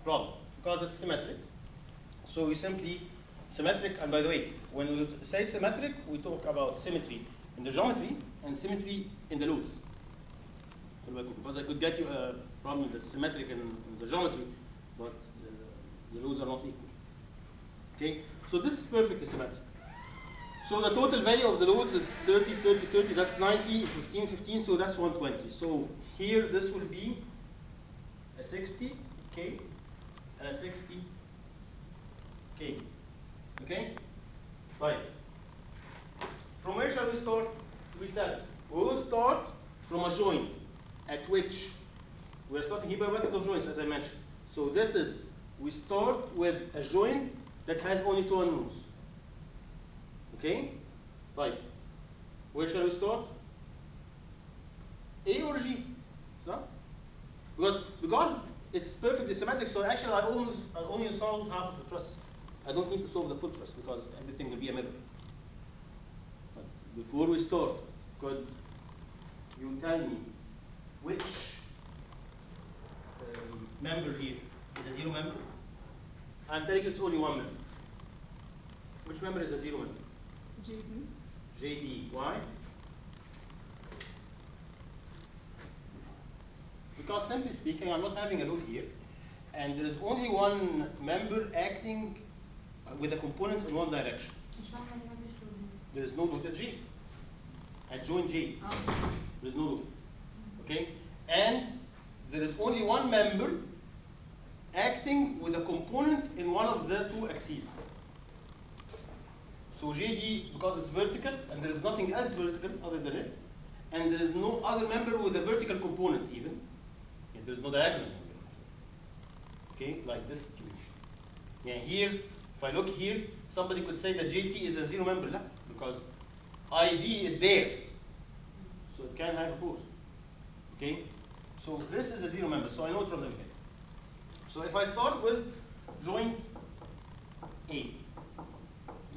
problem because it's symmetric. So we simply symmetric, and by the way, when we say symmetric, we talk about symmetry in the geometry and symmetry in the loads. Because I could get you a problem that's symmetric in the geometry, but the loads are not equal. Okay, so this is perfectly symmetric. So the total value of the loads is 30, 30, 30, that's 90, 15, 15, so that's 120. So here this will be a 60 K and a 60 K. Okay? Right. From where shall we start? We said we will start from a joint at which we are starting here by vertical joints, as I mentioned. So this is, we start with a joint that has only two unknowns. Okay? Right. Where shall we start? A or G? No? Because it's perfectly symmetric, so actually I only solve half of the truss. I don't need to solve the full truss because everything will be a mirror. But before we start, could you tell me which member here is a zero member? I'm telling you it's only one member. Which member is a zero member? JD. JD. Why? Because simply speaking, I'm not having a load here, and there is only one member acting with a component in one direction. There is no load at G. At joint J. There is no load. Okay? And there is only one member acting with a component in one of the two axes. So JD, because it's vertical, and there is nothing else vertical other than it, and there is no other member with a vertical component even. And there is no diagonal member. Okay, like this situation. Yeah, here, if I look here, somebody could say that JC is a zero member, no? Because ID is there, so it can have a force. Okay, so this is a zero member, so I know it from the beginning. So if I start with joint A,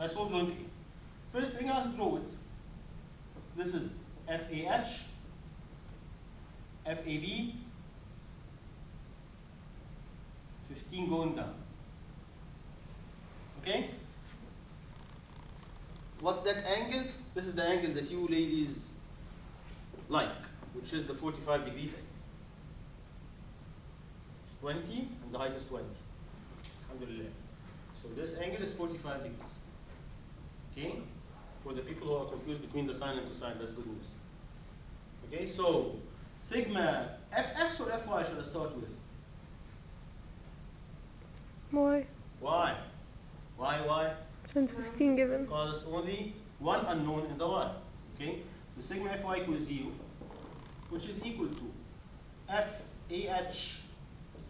I solve joint A. First thing I have to draw it. This is FAH, FAB, 15 going down. Okay? What's that angle? This is the angle that you ladies like, which is the 45 degrees angle. 20 and the height is 20. Alhamdulillah. So this angle is 45 degrees. Okay? For the people who are confused between the sine and cosine, that's good news. Okay, so sigma fx or fy should I start with? Why? Why? Why? Since 15 given. Because there's only one unknown in the y. Okay? So sigma fy equals 0, which is equal to fah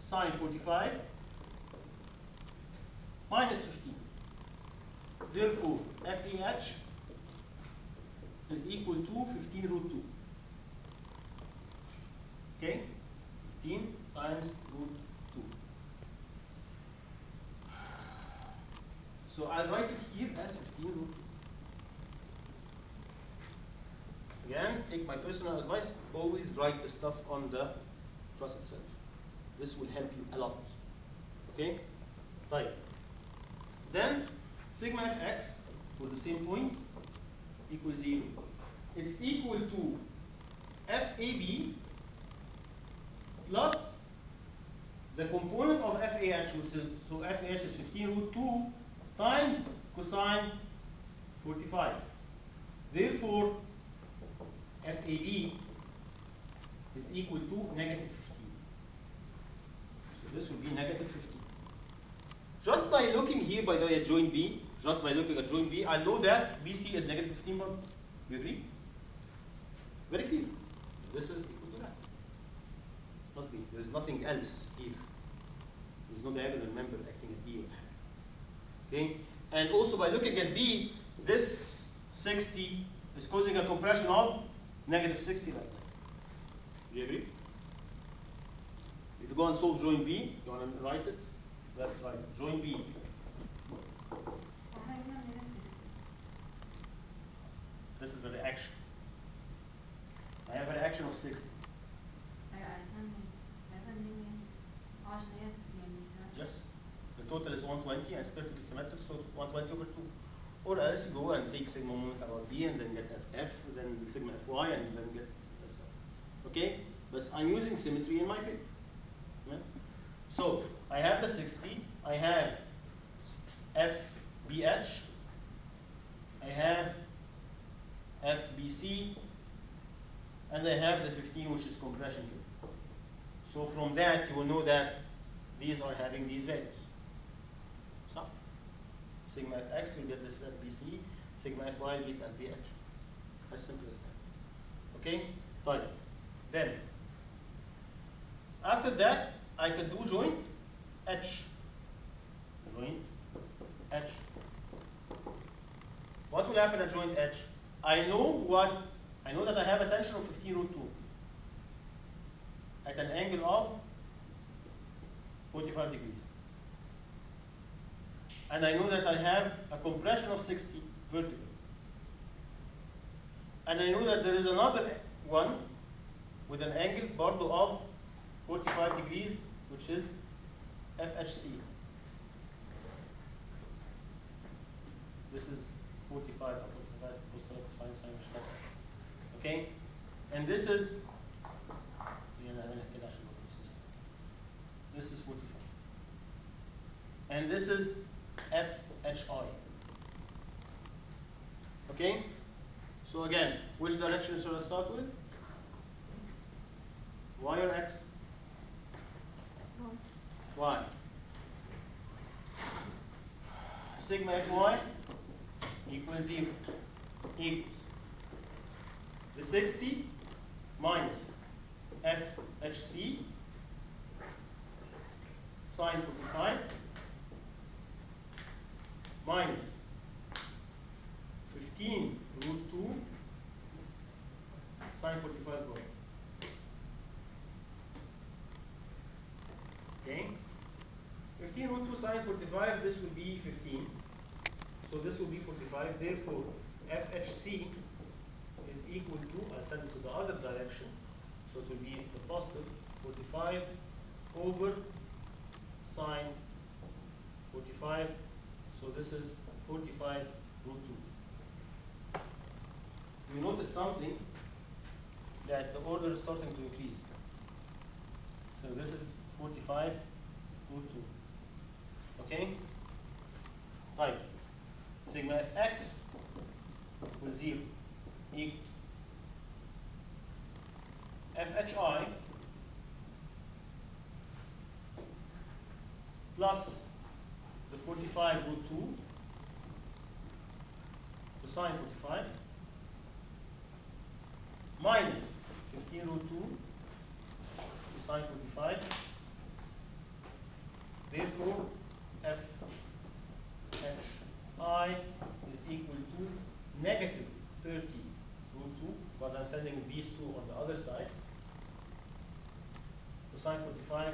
sine 45 minus 15. Therefore, fah is equal to 15 root 2. Okay? 15 times root 2. So I'll write it here as 15 root 2. Again, take my personal advice, always write the stuff on the truss itself. This will help you a lot. Okay? Right. Then sigma fx for the same point equals 0. It's equal to FAB plus the component of FAH, which is, so FAH is 15 root 2 times cosine 45. Therefore, FAB is equal to negative 15. So this will be negative 15. Just by looking here, by the way, at joint B, just by looking at joint B, I know that BC is negative 15 1. You agree? Very clear. This is equal to that. Must be. There is nothing else here. There is no diagonal member acting at B. Okay? And also by looking at B, this 60 is causing a compression of negative 60 right now. Do you agree? If you go and solve joint B, you want to write it? That's right. Joint B. This is the reaction. I have a reaction of 60. total is 120 and it's perfectly symmetric, so 120 over 2. Or else go and take sigma moment about B and then get F, then sigma Fy, and then get this. Okay? But I'm using symmetry in my favor. Yeah? So I have the 60, I have FBH, I have FBC, and I have the 15, which is compression here. So from that, you will know that these are having these values. So sigma Fx will get this FBC, sigma Fy will get FBH. As simple as that. Okay? Fine. Then, after that, I can do joint H. Joint H. What will happen at joint H? I know that I have a tension of 15 root 2 at an angle of 45 degrees. And I know that I have a compression of 60 vertical. And I know that there is another one with an angle Barlow of 45 degrees, which is FHC. This is 45 okay? And this is this is 45. And this is FHI. Okay? So again, which direction should I start with? Y or X? Y. Sigma Fy equals 0 equals the 60 minus FHC sine 45 minus 15 root 2 sine 45 going. Okay? 15 root 2 sine 45, this will be 15. So this will be 45. Therefore, FHC is equal to, I'll send it to the other direction. So it will be the positive 45 over sine 45. So this is 45 root 2. You notice something, that the order is starting to increase. So this is 45 root 2. Okay? Right. Sigma Fx equals 0 equals FHI plus the 45 root 2 to sine 45 minus 15 root 2 to sine 45. Therefore, FHI is equal to negative 30 root 2, because I'm sending these two on the other side, to sine 45.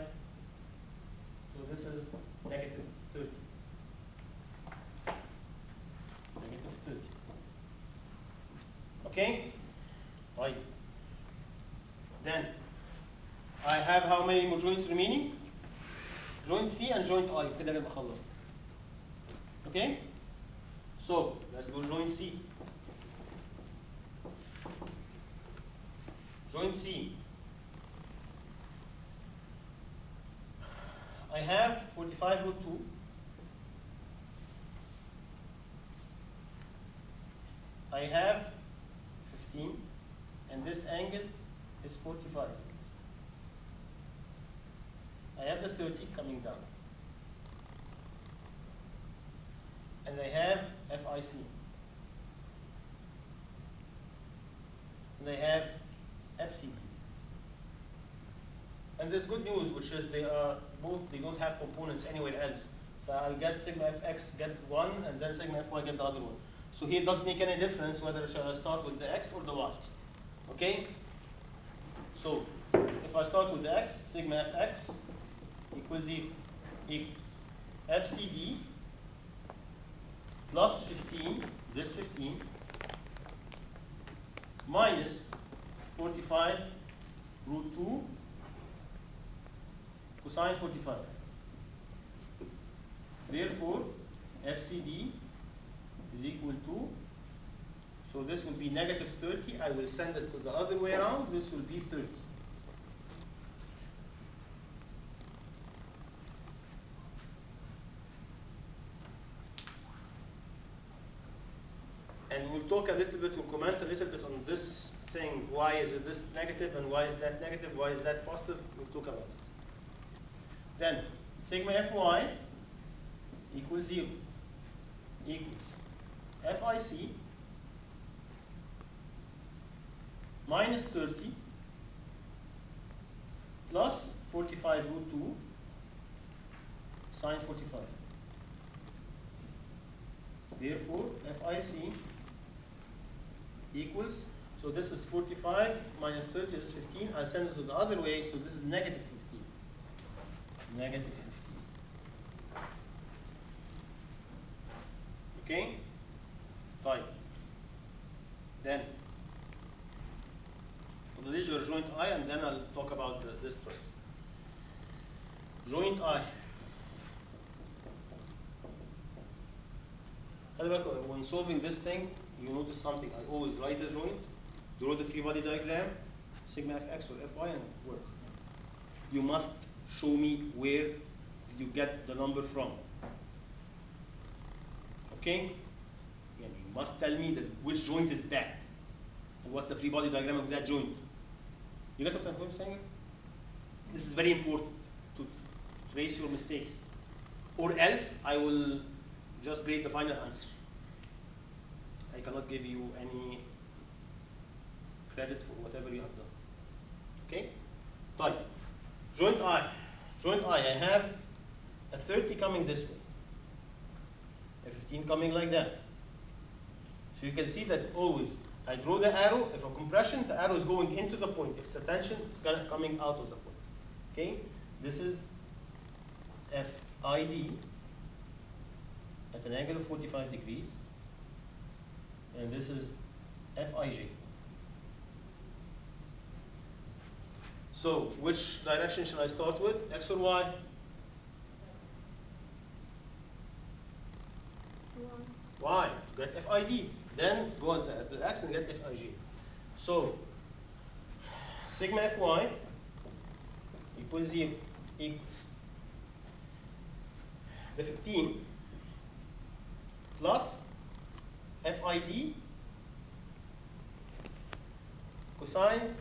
So this is negative 30. Negative 30. Okay? Right. Then, I have how many more joints remaining? Joint C and joint I. كده نبقى خلصنا. Okay? So, let's do joint C. Joint C. I have 45 root 2. I have 15, and this angle is 45. I have the 30 coming down. And I have FIC. And I have FCD. And there's good news, which is they don't have components anywhere else. So I'll get sigma Fx get one, and then sigma Fy get the other one. So here it doesn't make any difference whether I start with the X or the Y. Okay? So if I start with the X, sigma Fx equals 0 equals FCD plus 15, this 15, minus 45 root 2 cosine 45. Therefore, FCD is equal to, so this will be negative 30. I will send it to the other way around. This will be 30. And we'll talk a little bit, we'll comment a little bit on this thing. Why is it this negative and why is that negative? Why is that positive? We'll talk about it. Then, sigma Fy equals 0 equals FIC minus 30 plus 45 root 2 sine 45. Therefore, FIC equals, so this is 45 minus 30, this is 15. I'll send it to the other way, so this is negative 15. Negative 15. Okay? Fine. Then, so this is your joint I, and then I'll talk about this truss. Joint I. When solving this thing, you notice something. I always write the joint, draw the free body diagram, sigma fx or fy, and work. You must show me where you get the number from. Okay? And you must tell me that which joint is that, and what's the free body diagram of that joint. You get what I'm saying? This is very important to trace your mistakes, or else I will just grade the final answer. I cannot give you any credit for whatever you have done. Okay? Fine. Joint I. Joint I have a 30 coming this way, a 15 coming like that. So you can see that always I draw the arrow. If a compression, the arrow is going into the point. If it's a tension, it's coming out of the point. Okay? This is FID at an angle of 45 degrees. And this is Fij. So, which direction shall I start with? X or Y? Y. Get Fid. Then go on to the X and get Fij. So, sigma Fy equals 0 equals the 15 plus Fid cosine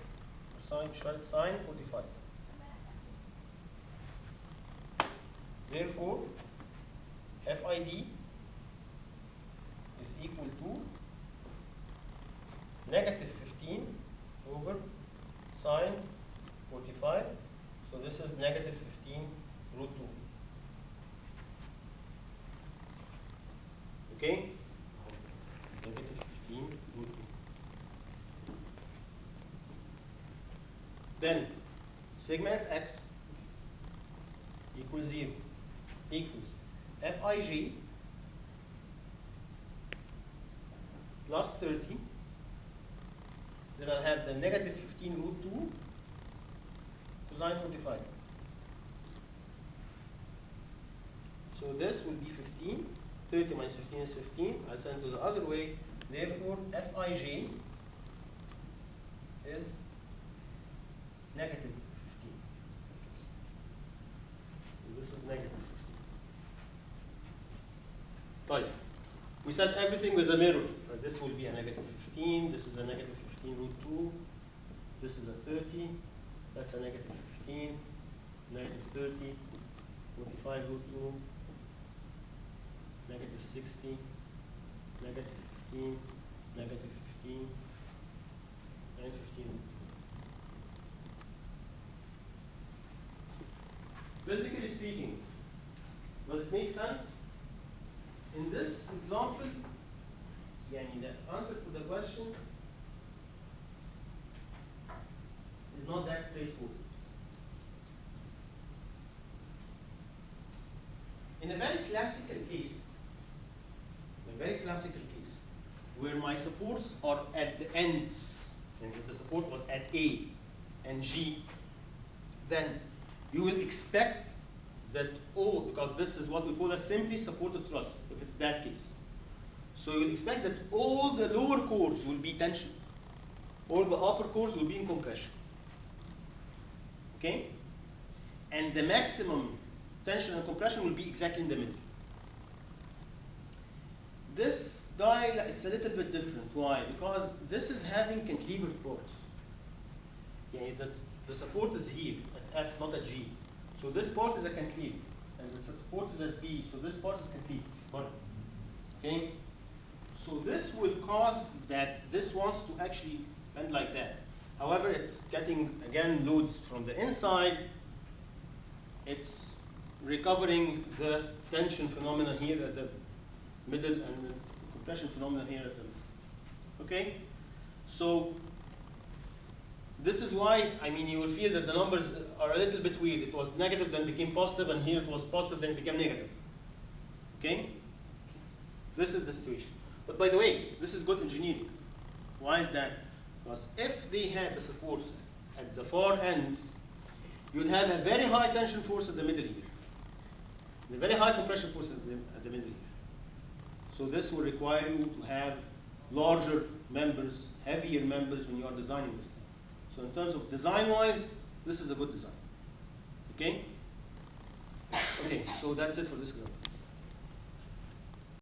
sine 45. Therefore, Fid is equal to negative 15 over sine 45. So this is negative 15 root 2. Okay? Negative 15 root 2. Then sigma fx equals 0 equals Fij plus 30. Then I'll have the negative 15 root 2 cosine 45. So this will be 15. 30 minus 15 is 15. I'll send it to the other way. Therefore, Fij is negative 15. So this is negative 15. Right. We said everything with a mirror. This will be a negative 15. This is a negative 15 root 2. This is a 30. That's a negative 15. Negative 30. 45 root 2. Negative 60. Negative 15. Negative 15. And 15 root 2. Physically speaking, does it make sense? In this example, the answer to the question is not that straightforward. In a very classical case, where my supports are at the ends, and if the support was at A and G, then you will expect that all, because this is what we call a simply supported truss, if it's that case. So you'll expect that all the lower chords will be tension, all the upper chords will be in compression. Okay? And the maximum tension and compression will be exactly in the middle. This dial, it's a little bit different. Why? Because this is having cantilever ports. Okay, the support is here at F, not at G. So this port is a cantilever, and the support is at B. So this port is cantilever. Okay? So this will cause that this wants to actually bend like that. However, it's getting, again, loads from the inside. It's recovering the tension phenomena here at the middle and the compression phenomena here at the middle. Okay? So this is why, I mean, you will feel that the numbers are a little bit weird. It was negative, then became positive, and here it was positive, then it became negative. Okay? This is the situation. But by the way, this is good engineering. Why is that? Because if they had the supports at the far ends, you'd have a very high tension force at the middle here, and a very high compression force at the middle here. So this will require you to have larger members, heavier members when you are designing this thing. So in terms of design-wise, this is a good design. Okay? Okay, so that's it for this example.